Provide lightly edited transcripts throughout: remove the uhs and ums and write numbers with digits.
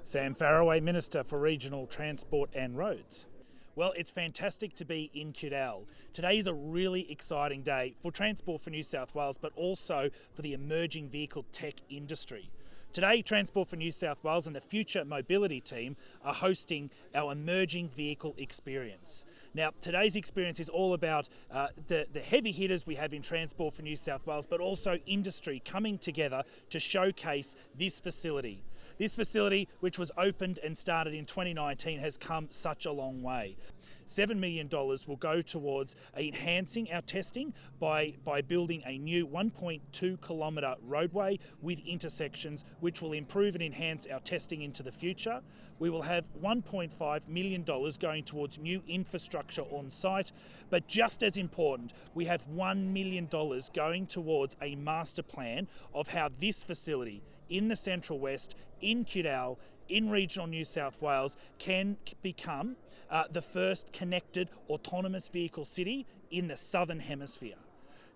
Sam Farraway, Minister for Regional Transport and Roads. Well, it's fantastic to be in Cudal. Today is a really exciting day for Transport for New South Wales, but also for the emerging vehicle tech industry. Today, Transport for New South Wales and the Future Mobility team are hosting our emerging vehicle experience. Now, today's experience is all about the heavy hitters we have in Transport for New South Wales, but also industry coming together to showcase this facility. This facility, which was opened and started in 2019, has come such a long way. $7 million will go towards enhancing our testing by building a new 1.2 kilometre roadway with intersections, which will improve and enhance our testing into the future. We will have $1.5 million going towards new infrastructure on site, but just as important, we have $1 million going towards a master plan of how this facility in the Central West, in Cudal, in regional New South Wales, can become the first connected autonomous vehicle city in the Southern Hemisphere.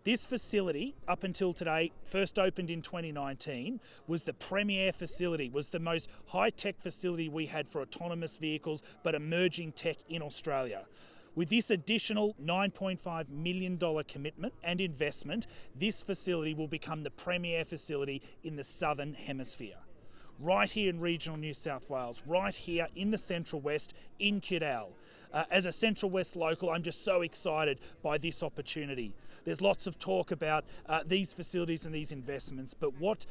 This facility, up until today, first opened in 2019, was the premier facility, was the most high-tech facility we had for autonomous vehicles, but emerging tech in Australia. With this additional $9.5 million commitment and investment, this facility will become the premier facility in the Southern Hemisphere. Right here in regional New South Wales, right here in the Central West, in Cudal. As a Central West local, I'm just so excited by this opportunity. There's lots of talk about these facilities and these investments, but what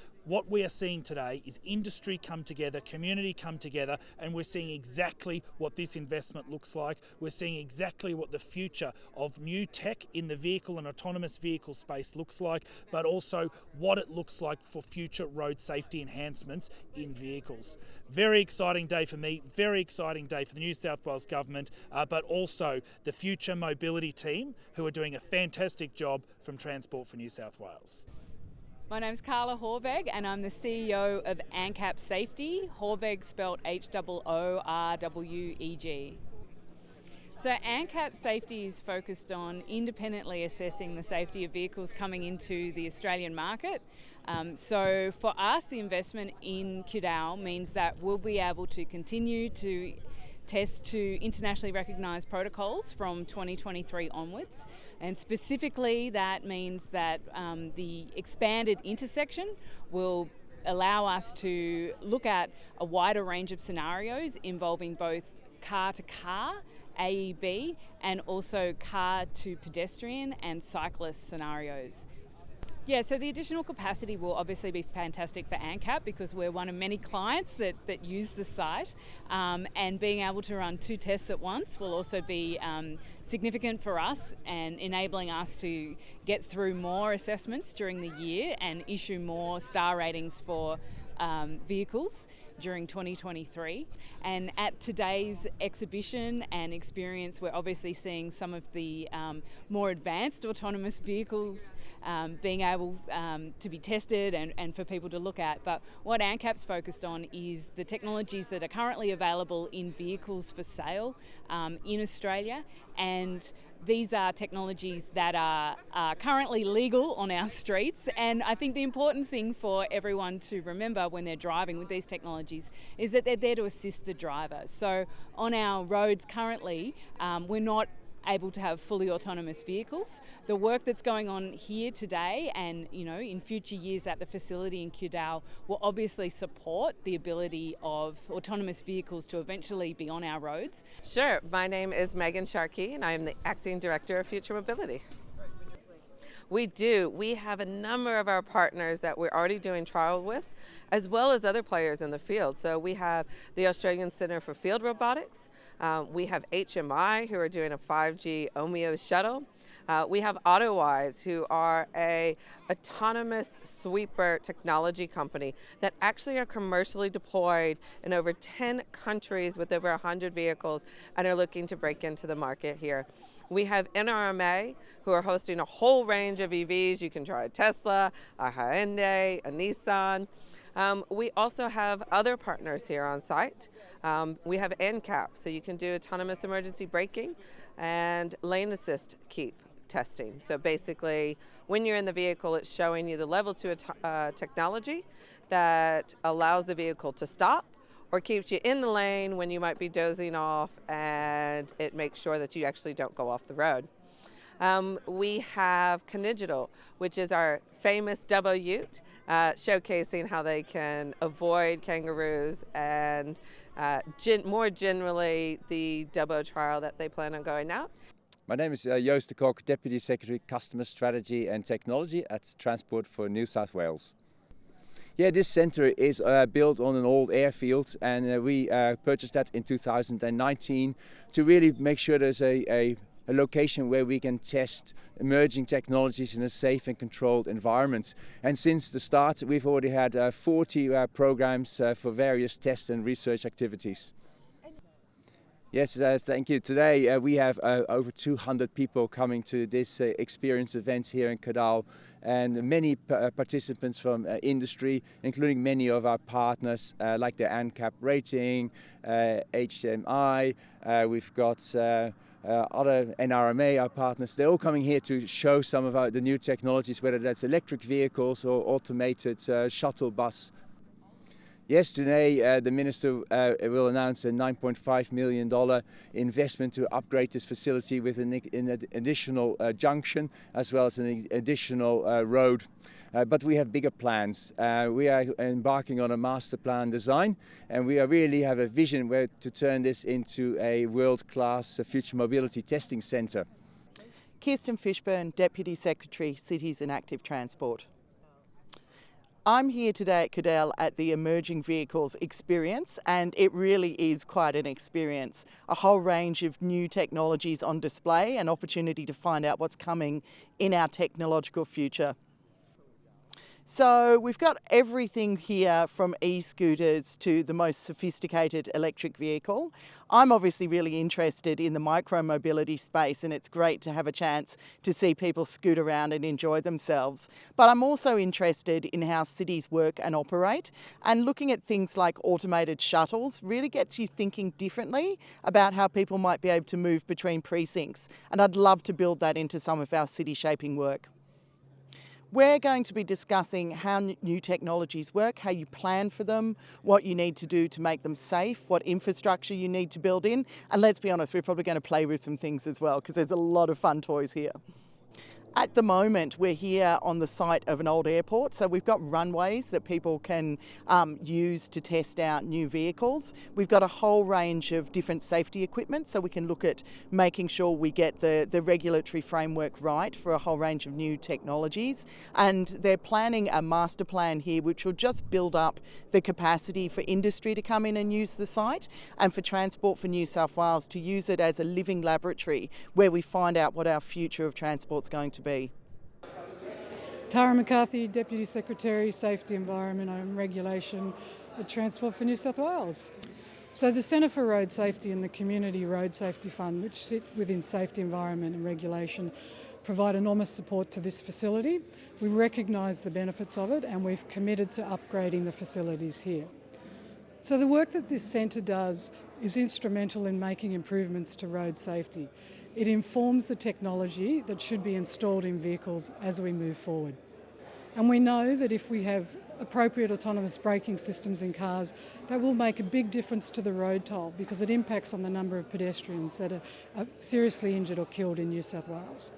we are seeing today is industry come together, community come together, and we're seeing exactly what this investment looks like. We're seeing exactly what the future of new tech in the vehicle and autonomous vehicle space looks like, but also what it looks like for future road safety enhancements in vehicles. Very exciting day for me, very exciting day for the New South Wales Government, but also the Future Mobility team, who are doing a fantastic job from Transport for New South Wales. My name's Carla Horveg and I'm the CEO of ANCAP Safety, Horveg spelled H-O-O-R-W-E-G. So ANCAP Safety is focused on independently assessing the safety of vehicles coming into the Australian market. So for us, the investment in Cudal means that we'll be able to continue to test to internationally recognised protocols from 2023 onwards. And specifically, that means that the expanded intersection will allow us to look at a wider range of scenarios involving both car-to-car, AEB, and also car-to-pedestrian and cyclist scenarios. Yeah, so the additional capacity will obviously be fantastic for ANCAP because we're one of many clients that use the site, and being able to run 2 tests at once will also be significant for us and enabling us to get through more assessments during the year and issue more star ratings for vehicles during 2023. And at today's exhibition and experience, we're obviously seeing some of the more advanced autonomous vehicles being able to be tested and for people to look at. But what ANCAP's focused on is the technologies that are currently available in vehicles for sale in Australia, and these are technologies that are currently legal on our streets, and I think the important thing for everyone to remember when they're driving with these technologies is that they're there to assist the driver. So on our roads currently, we're not able to have fully autonomous vehicles. The work that's going on here today and in future years at the facility in Cudal will obviously support the ability of autonomous vehicles to eventually be on our roads. Sure, my name is Megan Sharkey and I am the Acting Director of Future Mobility. We do. We have a number of our partners that we're already doing trial with, as well as other players in the field. So we have the Australian Centre for Field Robotics. We have HMI, who are doing a 5G OMEO shuttle. We have AutoWise, who are a autonomous sweeper technology company that actually are commercially deployed in over 10 countries with over 100 vehicles and are looking to break into the market here. We have NRMA, who are hosting a whole range of EVs. You can try a Tesla, a Hyundai, a Nissan. We also have other partners here on site. We have NCAP, so you can do autonomous emergency braking and lane assist keep testing. So basically, when you're in the vehicle, it's showing you the level 2 technology that allows the vehicle to stop or keeps you in the lane when you might be dozing off, and it makes sure that you actually don't go off the road. We have Cudal, which is our famous double ute, showcasing how they can avoid kangaroos and more generally the double trial that they plan on going out. My name is Joost de Kok, Deputy Secretary Customer Strategy and Technology at Transport for New South Wales. Yeah, this centre is built on an old airfield, and we purchased that in 2019 to really make sure there's a location where we can test emerging technologies in a safe and controlled environment. And since the start, we've already had 40 programs for various test and research activities. Yes, thank you. Today we have over 200 people coming to this experience event here in Cudal, and many participants from industry, including many of our partners like the ANCAP rating, HMI, we've got other NRMA, our partners. They're all coming here to show some of the new technologies, whether that's electric vehicles or automated shuttle bus. Yes, today the Minister will announce a $9.5 million investment to upgrade this facility with an additional junction as well as an additional road. But we have bigger plans. We are embarking on a master plan design, and we really have a vision where to turn this into a world-class future mobility testing centre. Kirsten Fishburn, Deputy Secretary, Cities and Active Transport. I'm here today at Cudal at the Emerging Vehicles Experience, and it really is quite an experience. A whole range of new technologies on display, an opportunity to find out what's coming in our technological future. So we've got everything here from e-scooters to the most sophisticated electric vehicle. I'm obviously really interested in the micro-mobility space, and it's great to have a chance to see people scoot around and enjoy themselves. But I'm also interested in how cities work and operate, and looking at things like automated shuttles really gets you thinking differently about how people might be able to move between precincts. And I'd love to build that into some of our city shaping work. We're going to be discussing how new technologies work, how you plan for them, what you need to do to make them safe, what infrastructure you need to build in. And let's be honest, we're probably going to play with some things as well, because there's a lot of fun toys here. At the moment, we're here on the site of an old airport, so we've got runways that people can use to test out new vehicles. We've got a whole range of different safety equipment, so we can look at making sure we get the regulatory framework right for a whole range of new technologies. And they're planning a master plan here which will just build up the capacity for industry to come in and use the site, and for Transport for New South Wales to use it as a living laboratory where we find out what our future of transport's going to be. Tara McCarthy, Deputy Secretary, Safety, Environment and Regulation at Transport for New South Wales. So the Centre for Road Safety and the Community Road Safety Fund, which sit within Safety, Environment and Regulation, provide enormous support to this facility. We recognise the benefits of it, and we've committed to upgrading the facilities here. So the work that this centre does is instrumental in making improvements to road safety. It informs the technology that should be installed in vehicles as we move forward. And we know that if we have appropriate autonomous braking systems in cars, that will make a big difference to the road toll, because it impacts on the number of pedestrians that are seriously injured or killed in New South Wales.